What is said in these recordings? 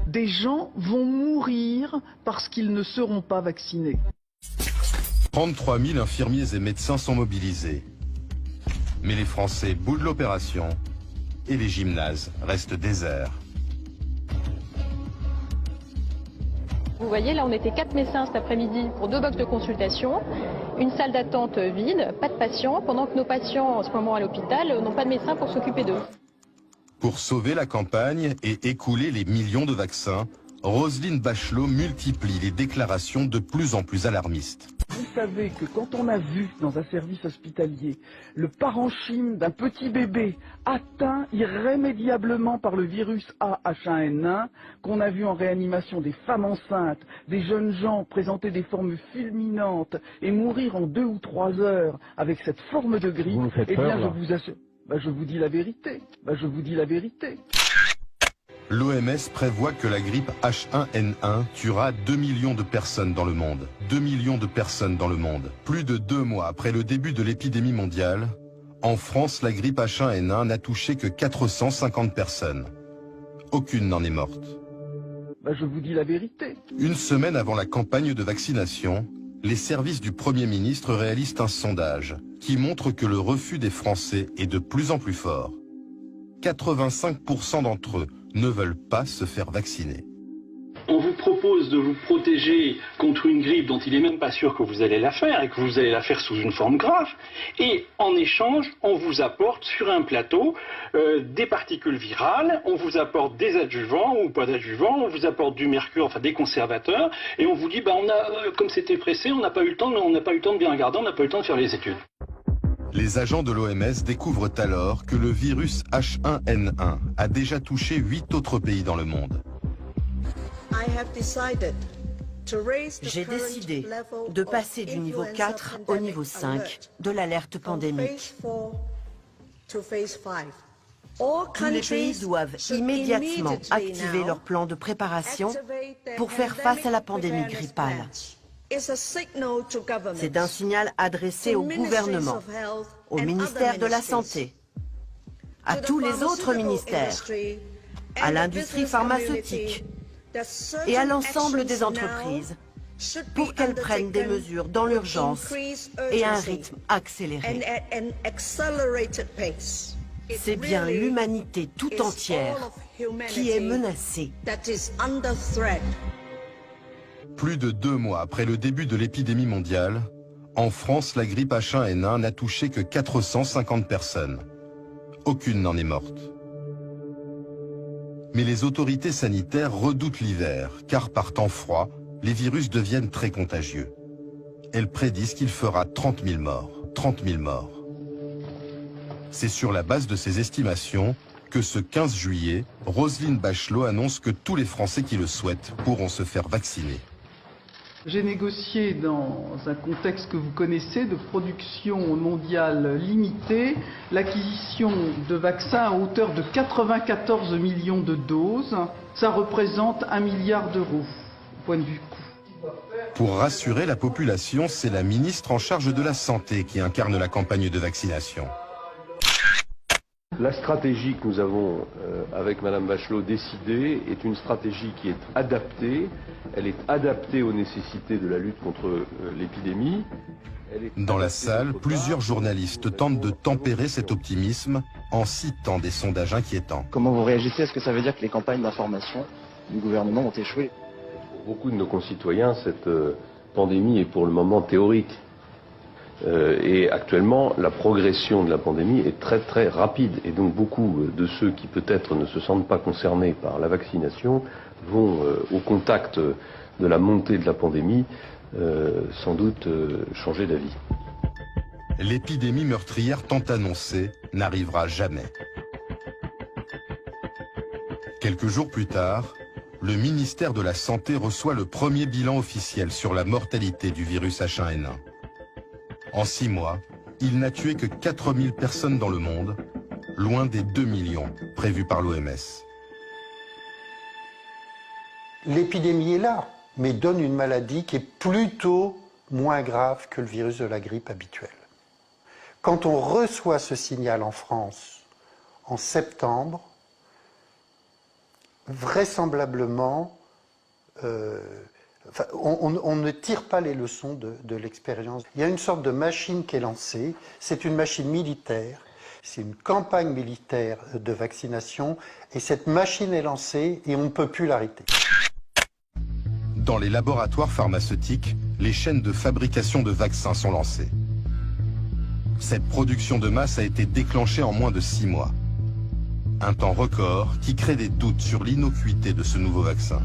Des gens vont mourir parce qu'ils ne seront pas vaccinés. 33 000 infirmiers et médecins sont mobilisés. Mais les Français boudent l'opération et les gymnases restent déserts. Vous voyez, là on était 4 médecins cet après-midi pour 2 box de consultation, une salle d'attente vide, pas de patients, pendant que nos patients en ce moment à l'hôpital n'ont pas de médecin pour s'occuper d'eux. Pour sauver la campagne et écouler les millions de vaccins, Roselyne Bachelot multiplie les déclarations de plus en plus alarmistes. Vous savez que quand on a vu dans un service hospitalier le parenchyme d'un petit bébé atteint irrémédiablement par le virus A H1N1, qu'on a vu en réanimation des femmes enceintes, des jeunes gens présenter des formes fulminantes et mourir en 2 ou 3 heures avec cette forme de grippe, eh bien je vous assure, je vous dis la vérité, je vous dis la vérité. L'OMS prévoit que la grippe H1N1 tuera 2 millions de personnes dans le monde. 2 millions de personnes dans le monde. Plus de 2 mois après le début de l'épidémie mondiale, en France, la grippe H1N1 n'a touché que 450 personnes. Aucune n'en est morte. Je vous dis la vérité. Une semaine avant la campagne de vaccination, les services du Premier ministre réalisent un sondage qui montre que le refus des Français est de plus en plus fort. 85% d'entre eux ne veulent pas se faire vacciner. On vous propose de vous protéger contre une grippe dont il n'est même pas sûr que vous allez la faire et que vous allez la faire sous une forme grave. Et en échange, on vous apporte sur un plateau des particules virales, on vous apporte des adjuvants ou pas d'adjuvants, on vous apporte du mercure, enfin des conservateurs, et on vous dit, comme c'était pressé, on n'a pas eu le temps de bien regarder, on n'a pas eu le temps de faire les études. Les agents de l'OMS découvrent alors que le virus H1N1 a déjà touché 8 autres pays dans le monde. J'ai décidé de passer du niveau 4 au niveau 5 de l'alerte pandémique. Tous les pays doivent immédiatement activer leur plan de préparation pour faire face à la pandémie grippale. C'est un signal adressé au gouvernement, au ministère de la Santé, à tous les autres ministères, à l'industrie pharmaceutique et à l'ensemble des entreprises pour qu'elles prennent des mesures dans l'urgence et à un rythme accéléré. C'est bien l'humanité tout entière qui est menacée. Plus de 2 mois après le début de l'épidémie mondiale, en France, la grippe H1N1 n'a touché que 450 personnes. Aucune n'en est morte. Mais les autorités sanitaires redoutent l'hiver, car par temps froid, les virus deviennent très contagieux. Elles prédisent qu'il fera 30 000 morts. 30 000 morts. C'est sur la base de ces estimations que ce 15 juillet, Roselyne Bachelot annonce que tous les Français qui le souhaitent pourront se faire vacciner. J'ai négocié dans un contexte que vous connaissez de production mondiale limitée l'acquisition de vaccins à hauteur de 94 millions de doses. Ça représente 1 milliard d'euros au point de vue coût. Pour rassurer la population, c'est la ministre en charge de la Santé qui incarne la campagne de vaccination. La stratégie que nous avons, avec Madame Bachelot, décidée est une stratégie qui est adaptée. Elle est adaptée aux nécessités de la lutte contre l'épidémie. Dans la salle, plusieurs journalistes tentent de tempérer cet optimisme en citant des sondages inquiétants. Comment vous réagissez? Est-ce que ça veut dire que les campagnes d'information du gouvernement ont échoué? Pour beaucoup de nos concitoyens, cette pandémie est pour le moment théorique. Et actuellement, la progression de la pandémie est très très rapide. Et donc beaucoup de ceux qui peut-être ne se sentent pas concernés par la vaccination vont au contact de la montée de la pandémie sans doute changer d'avis. L'épidémie meurtrière tant annoncée n'arrivera jamais. Quelques jours plus tard, le ministère de la Santé reçoit le premier bilan officiel sur la mortalité du virus H1N1. En 6 mois, il n'a tué que 4000 personnes dans le monde, loin des 2 millions prévus par l'OMS. L'épidémie est là, mais donne une maladie qui est plutôt moins grave que le virus de la grippe habituel. Quand on reçoit ce signal en France en septembre, vraisemblablement, on ne tire pas les leçons de l'expérience. Il y a une sorte de machine qui est lancée, c'est une machine militaire, c'est une campagne militaire de vaccination, et cette machine est lancée et on ne peut plus l'arrêter. Dans les laboratoires pharmaceutiques, les chaînes de fabrication de vaccins sont lancées. Cette production de masse a été déclenchée en moins de 6 mois. Un temps record qui crée des doutes sur l'innocuité de ce nouveau vaccin.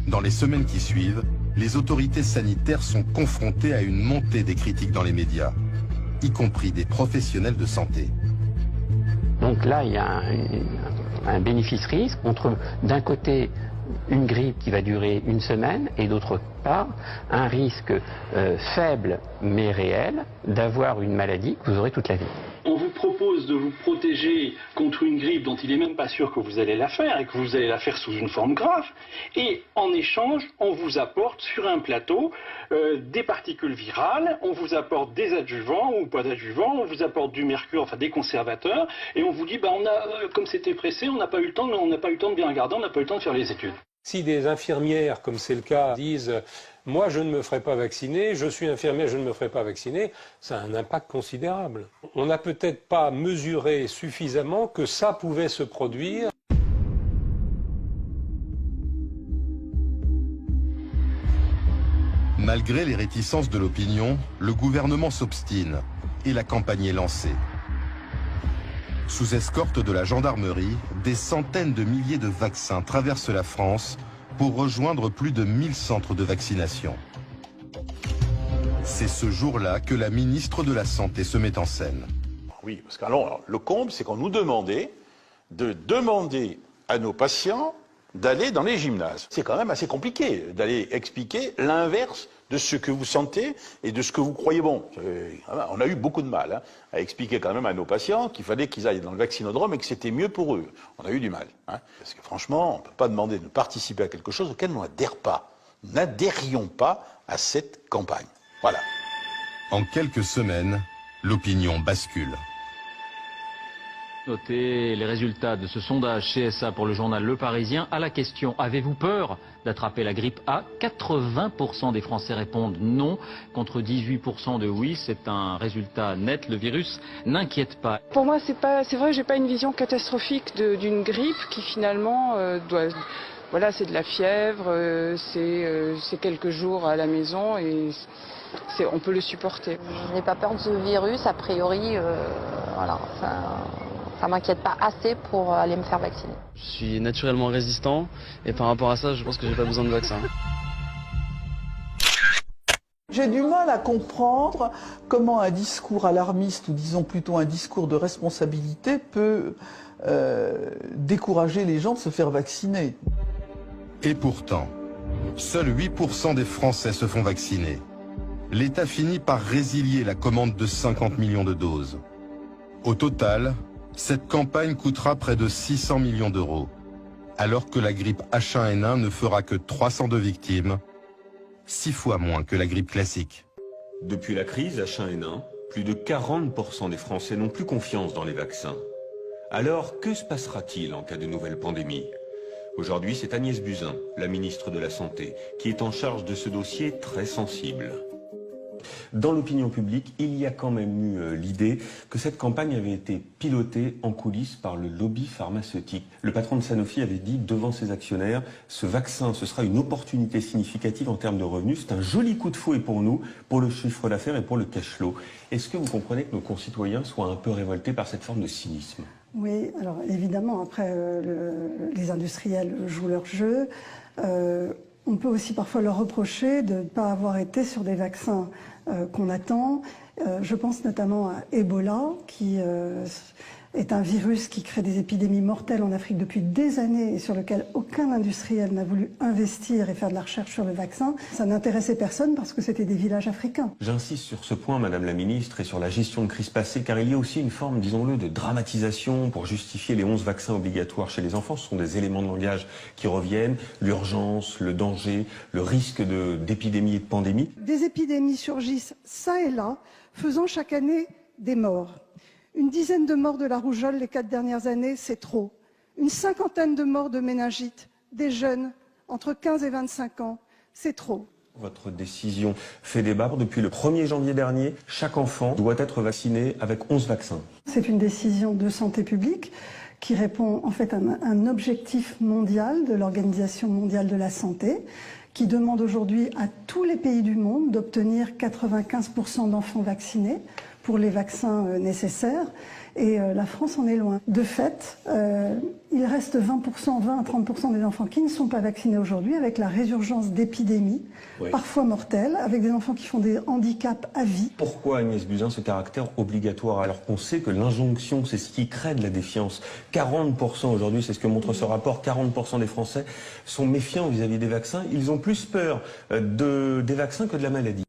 Dans les semaines qui suivent, les autorités sanitaires sont confrontées à une montée des critiques dans les médias, y compris des professionnels de santé. Donc là, il y a un bénéfice-risque entre, d'un côté, une grippe qui va durer une semaine et d'autre part, un risque faible mais réel d'avoir une maladie que vous aurez toute la vie. On vous propose de vous protéger contre une grippe dont il n'est même pas sûr que vous allez la faire et que vous allez la faire sous une forme grave. Et en échange, on vous apporte sur un plateau des particules virales, on vous apporte des adjuvants ou pas d'adjuvants, on vous apporte du mercure, enfin des conservateurs, et on vous dit, comme c'était pressé, on n'a pas eu le temps de bien regarder, on n'a pas eu le temps de faire les études. Si des infirmières, comme c'est le cas, disent « moi je ne me ferai pas vacciner, je suis infirmière, je ne me ferai pas vacciner », ça a un impact considérable. On n'a peut-être pas mesuré suffisamment que ça pouvait se produire. Malgré les réticences de l'opinion, le gouvernement s'obstine et la campagne est lancée. Sous escorte de la gendarmerie, des centaines de milliers de vaccins traversent la France pour rejoindre plus de 1000 centres de vaccination. C'est ce jour-là que la ministre de la Santé se met en scène. Oui, parce que alors, le comble, c'est qu'on nous demandait de demander à nos patients d'aller dans les gymnases. C'est quand même assez compliqué d'aller expliquer l'inverse de ce que vous sentez et de ce que vous croyez bon. On a eu beaucoup de mal à expliquer quand même à nos patients qu'il fallait qu'ils aillent dans le vaccinodrome et que c'était mieux pour eux. On a eu du mal. Parce que franchement, on ne peut pas demander de participer à quelque chose auquel on n'adhère pas. N'adhérions pas à cette campagne. Voilà. En quelques semaines, l'opinion bascule. Notez les résultats de ce sondage CSA pour le journal Le Parisien. À la question « Avez-vous peur d'attraper la grippe A ?», 80% des Français répondent non, contre 18% de oui. C'est un résultat net. Le virus n'inquiète pas. Pour moi, c'est vrai que j'ai pas une vision catastrophique d'une grippe qui finalement voilà, c'est de la fièvre, c'est quelques jours à la maison et on peut le supporter. Je n'ai pas peur de ce virus, a priori, voilà, ça m'inquiète pas assez pour aller me faire vacciner. Je suis naturellement résistant et par rapport à ça, je pense que j'ai pas besoin de vaccin. J'ai du mal à comprendre comment un discours alarmiste, ou disons plutôt un discours de responsabilité, peut décourager les gens de se faire vacciner. Et pourtant, seuls 8% des Français se font vacciner. L'État finit par résilier la commande de 50 millions de doses. Au total, cette campagne coûtera près de 600 millions d'euros, alors que la grippe H1N1 ne fera que 302 victimes, 6 fois moins que la grippe classique. Depuis la crise H1N1, plus de 40% des Français n'ont plus confiance dans les vaccins. Alors, que se passera-t-il en cas de nouvelle pandémie ? Aujourd'hui, c'est Agnès Buzyn, la ministre de la Santé, qui est en charge de ce dossier très sensible. Dans l'opinion publique, il y a quand même eu l'idée que cette campagne avait été pilotée en coulisses par le lobby pharmaceutique. Le patron de Sanofi avait dit devant ses actionnaires, ce vaccin, ce sera une opportunité significative en termes de revenus. C'est un joli coup de fouet pour nous, pour le chiffre d'affaires et pour le cash flow. Est-ce que vous comprenez que nos concitoyens soient un peu révoltés par cette forme de cynisme ? Oui, alors évidemment, après, les industriels jouent leur jeu. On peut aussi parfois leur reprocher de ne pas avoir été sur des vaccins qu'on attend. Je pense notamment à Ebola, qui est un virus qui crée des épidémies mortelles en Afrique depuis des années et sur lequel aucun industriel n'a voulu investir et faire de la recherche sur le vaccin. Ça n'intéressait personne parce que c'était des villages africains. J'insiste sur ce point, Madame la Ministre, et sur la gestion de crise passée, car il y a aussi une forme, disons-le, de dramatisation pour justifier les 11 vaccins obligatoires chez les enfants. Ce sont des éléments de langage qui reviennent, l'urgence, le danger, le risque d'épidémie et de pandémie. Des épidémies surgissent ça et là, faisant chaque année des morts. Une dizaine de morts de la rougeole les 4 dernières années, c'est trop. Une 50aine de morts de méningite, des jeunes entre 15 et 25 ans, c'est trop. Votre décision fait débat. Depuis le 1er janvier dernier, chaque enfant doit être vacciné avec 11 vaccins. C'est une décision de santé publique qui répond en fait à un objectif mondial de l'Organisation mondiale de la santé, qui demande aujourd'hui à tous les pays du monde d'obtenir 95% d'enfants vaccinés pour les vaccins nécessaires. Et la France en est loin. De fait, il reste 20 à 30% des enfants qui ne sont pas vaccinés aujourd'hui, avec la résurgence d'épidémies, parfois mortelles, avec des enfants qui font des handicaps à vie. Pourquoi, Agnès Buzyn, ce caractère obligatoire, alors qu'on sait que l'injonction, c'est ce qui crée de la défiance? 40% aujourd'hui, c'est ce que montre ce rapport, 40% des Français sont méfiants vis-à-vis des vaccins. Ils ont plus peur des vaccins que de la maladie.